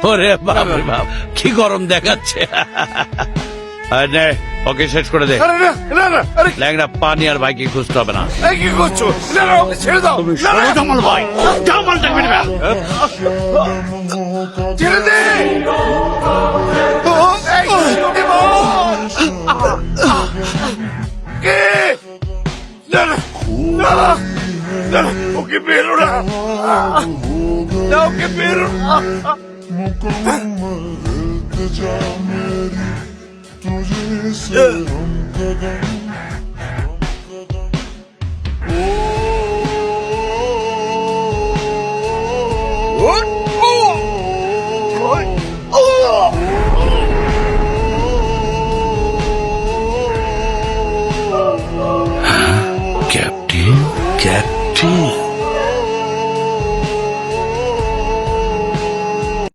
ওরে বাপ রে বাপ, কি গরম দেখাচ্ছে। আর নে, ওকে শেষ করে দে। আরে না না না, আরে ল্যাংড়া পানি আর ভাইকে খুঁজতে হবে না। এই কি করছো? না না, ওকে ছেড়ে দাও। তুমি না, না, সরো জামাল ভাই, জামালটা মেরে ফেল। ছেড়ে দে। ও, এই, ওকে বল। কে? না না না না, ওকে বেরো না। না, ওকে বেরো না। Captain, captain.